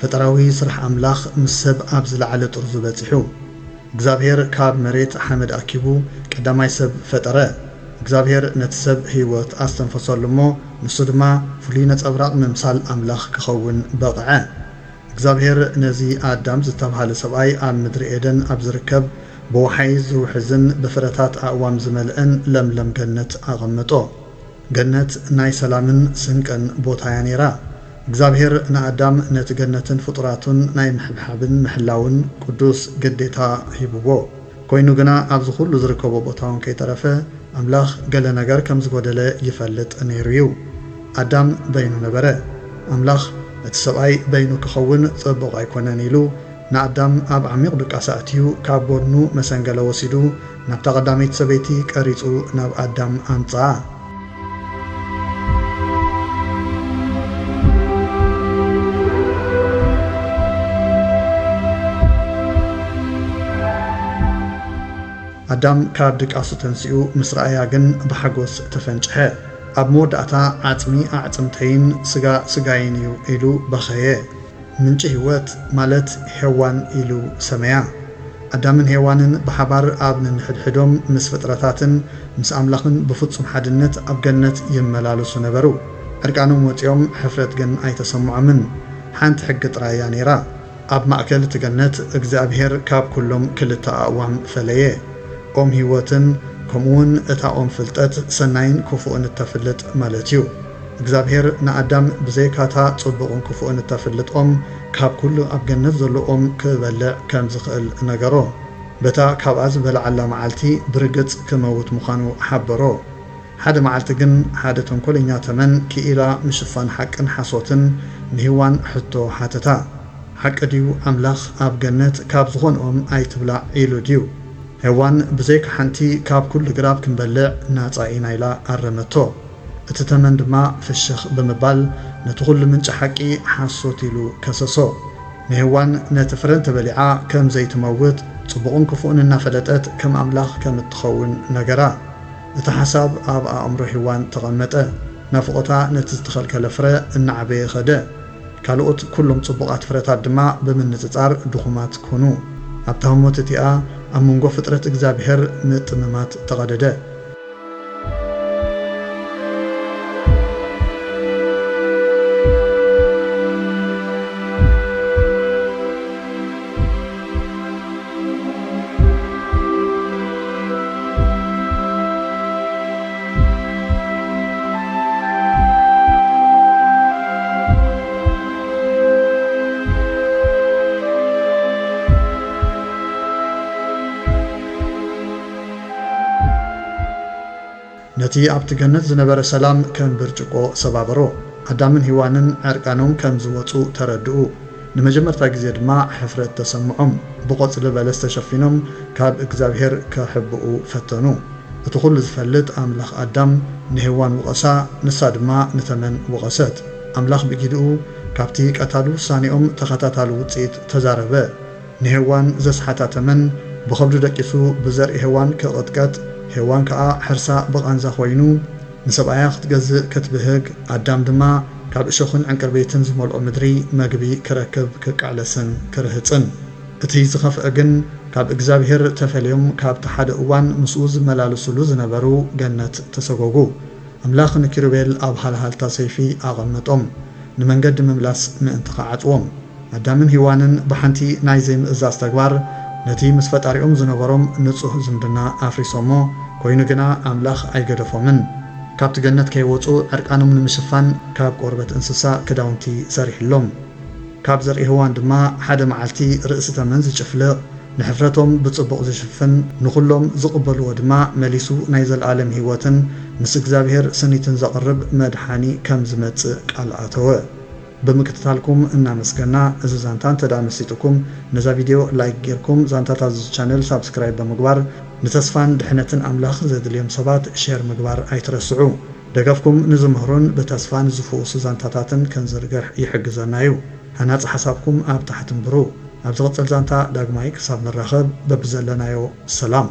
ፈጠራዊ ስራሕ ኣምላኽ ምስ ሰብ ኣብ ዝለዓለ ጥርዙ በፂሑ እግዚአብሔር ካብ መሬት ሓመድ ኣኪቡ ቀዳማይ ሰብ ፈጠረ። እግዚአብሔር ነቲ ሰብ ህይወት ኣስተንፈሰሉ እሞ ንሱ ድማ ፍሉይ ነጸብራቕ ምምሳል ኣምላኽ ክኸውን በቕዐ። እግዚአብሔር ነዚ ኣዳም ዝተባሃለ ሰብኣይ ኣብ ምድሪ ኤደን ኣብ ዝርከብ ብወሓይ ዝውሕዝን ብፍረታት ኣእዋም ዝመልአን ለምለም ገነት ኣቐመጦ። ገነት ናይ ሰላምን ስንቅን ቦታ እያ ነይራ። እግዚአብሔር ንኣዳም ነቲ ገነትን ፍጡራቱን ናይ ምሕብሓብን ምሕላውን ቅዱስ ግዴታ ሂብዎ። ኮይኑ ግና ኣብዚ ኩሉ ዝርከቦ ቦታውን ከይተረፈ ኣምላኽ ገለ ነገር ከም ዝጎደለ ይፈልጥ ነይሩ እዩ። ኣዳም በይኑ ነበረ። ኣምላኽ እቲ ሰብኣይ በይኑ ክኸውን ጽቡቕ ኣይኮነን ኢሉ ንኣዳም ኣብ ዓሚቕ ድቃሳ ኣትዩ ካብ ጎድኑ መሰንገለ ወሲዱ ናብታ ቀዳመይቲ ሰበይቲ ቀሪጹ ናብ ኣዳም ኣምጽኣ። ኣዳም ካብ ድቃሱ ተንሲኡ ምስ ረኣያ ግን ብሓጎስ ተፈንጭሐ። ኣብ መወዳእታ ዓጽሚ ኣዕጽምተይን ስጋ ስጋይን እዩ ኢሉ በኸየ። ምንጪ ህይወት ማለት ሄዋን ኢሉ ሰመያ። ኣዳምን ሄዋንን ብሓባር ኣብ ንንሕድሕዶም ምስ ፍጥረታትን ምስ ኣምላኽን ብፍጹም ሓድነት ኣብ ገነት ይመላለሱ ነበሩ። ዕርቃኖም ወፂኦም ሕፍረት ግን ኣይተሰምዖምን። ሓንቲ ሕጊ ጥራያ ነይራ። ኣብ ማእከል እቲ ገነት እግዚአብሔር ካብ ኩሎም ክልተ ኣእዋም ፈለየ። ኦም ህይወትን ከምኡውን እታ ኦም ፍልጠት ሰናይን ክፉእን እተፍልጥ ማለት እዩ። እግዚአብሔር ንኣዳም ብዘይካታ ጽቡቕን ክፉእን እተፍልጥ ኦም ካብ ኩሉ ኣብ ገነት ዘሎ ኦም ክበልዕ ከም ዝኽእል ነገሮ። በታ ካብኣ ዝበልዓላ መዓልቲ ብርግጽ ክመውት ምዃኑ ሓበሮ። ሓደ መዓልቲ ግን ሓደ ተንኰለኛ ተመን ክኢላ ምሽፋን ሓቅን ሓሶትን ንህዋን ሕቶ ሓተታ። ሓቂ ድዩ ኣምላኽ ኣብ ገነት ካብ ዝኾንኦም ኣይትብላዕ ኢሉ ድዩ? ሄዋን ብዘይካ ሓንቲ ካብ ኩሉ ግራብ ክንበልዕ ናጻ ኢና ኢላ ኣረመቶ። እቲ ተመን ድማ ፍሽኽ ብምባል ነቲ ኩሉ ምንጪ ሓቂ ሓሶት ኢሉ ከሰሶ። ንሄዋን ነቲ ፍረ እንተበሊዓ ከም ዘይትመውት ጽቡቕን ክፉእን እናፈለጠት ከም ኣምላኽ ከም እትኸውን ነገራ። እቲ ሓሳብ ኣብ ኣእምሮ ሄዋን ተቐመጠ። ናፍቖታ ነቲ ዝተኸልከለ ፍረ እናዓበየ ኸደ። ካልኦት ኩሎም ጽቡቓት ፍረታት ድማ ብምንጽጻር ድኹማት ኮኑ። ኣብታ ህሞት እቲኣ ኣብ መንጎ ፍጥረት እግዚአብሔር ምጥምማት ተቐደደ። ነቲ ኣብቲ ገነት ዝነበረ ሰላም ከም ብርጭቆ ሰባበሮ። ኣዳምን ሂዋንን ዕርቃኖም ከም ዝወፁ ተረድኡ። ንመጀመርታ ግዜ ድማ ሕፍረት ተሰምዖም። ብቆጽሊ በለስ ተሸፊኖም ካብ እግዚአብሔር ከሕብኡ ፈተኑ። እቲ ኩሉ ዝፈልጥ ኣምላኽ ኣዳም ንሄዋን ውቐሳ፣ ንሳ ድማ ንተመን ውቐሰት። ኣምላኽ ብጊድኡ ካብቲ ቀታሉ ውሳኔኦም ተኸታታሊ ውፅኢት ተዛረበ። ንሄዋን ዘስሓታ ተመን ብኸብዱ ደቂሱ ብዘርኢ ሄዋን ክቕጥቀጥ፣ ሄዋን ከዓ ሕርሳ ብቓንዛ ኮይኑ ንሰብኣያ ክትገዝእ ክትብህግ፣ ኣዳም ድማ ካብ እሾኽን ዕንቅርቤትን ዝመልኦ ምድሪ መግቢ ክረክብ ክቃዕለስን ክርህፅን። እቲ ዝኸፍአ ግን ካብ እግዚአብሔር ተፈልዮም ካብቲ ሓደ እዋን ምስኡ ዝመላለስሉ ዝነበሩ ገነት ተሰጎጉ። ኣምላኽ ንኪሩቤል ኣብ ሃልሃልታ ሰይፊ ኣቐመጦም፣ ንመንገዲ ምምላስ ምእንቲ ኸዓጽዎም። ኣዳምን ሂዋንን ብሓንቲ ናይ ዘይምእዛዝ ተግባር ነቲ ምስ ፈጣሪኦም ዝነበሮም ንጹህ ዝምድና ኣፍሪሶሞ። ኮይኑ ግና ኣምላኽ ኣይገደፎምን። ካብቲ ገነት ከይወፁ ዕርቃኖም ንምሽፋን ካብ ቆርበት እንስሳ ክዳውንቲ ሰሪሕሎም። ካብ ዘርኢ ሄዋን ድማ ሓደ መዓልቲ ርእሲ ተመን ዝጭፍልቕ ንሕፍረቶም ብጽቡቕ ዝሽፍን ንኹሎም ዝቕበልዎ ድማ መሊሱ ናይ ዘለኣለም ህይወትን ምስ እግዚአብሔር ስኒትን ዘቕርብ መድሓኒ ከም ዝመጽእ ቃል ኣተወ። ብምክትታልኩም እናመስገና። እዚ ዛንታ እንተዳ መሲጥኩም ነዛ ቪድዮ ላይክ ጌርኩም ዛንታታት እዚ ቻነል ሳብስክራይብ ብምግባር ንተስፋን ድሕነትን ኣምላኽ ዘድልዮም ሰባት ሼር ምግባር ኣይትረስዑ። ደገፍኩም ንዝምህሩን ብተስፋን ዝፍውሱ ዛንታታትን ክንዝርግሕ ይሕግዘና እዩ። ሃናፂ ሓሳብኩም ኣብ ታሕቲ እምብሩ። ኣብ ዝቕፅል ዛንታ ዳግማይ ክሳብ ንራኸብ በብዘለናዮ ሰላም።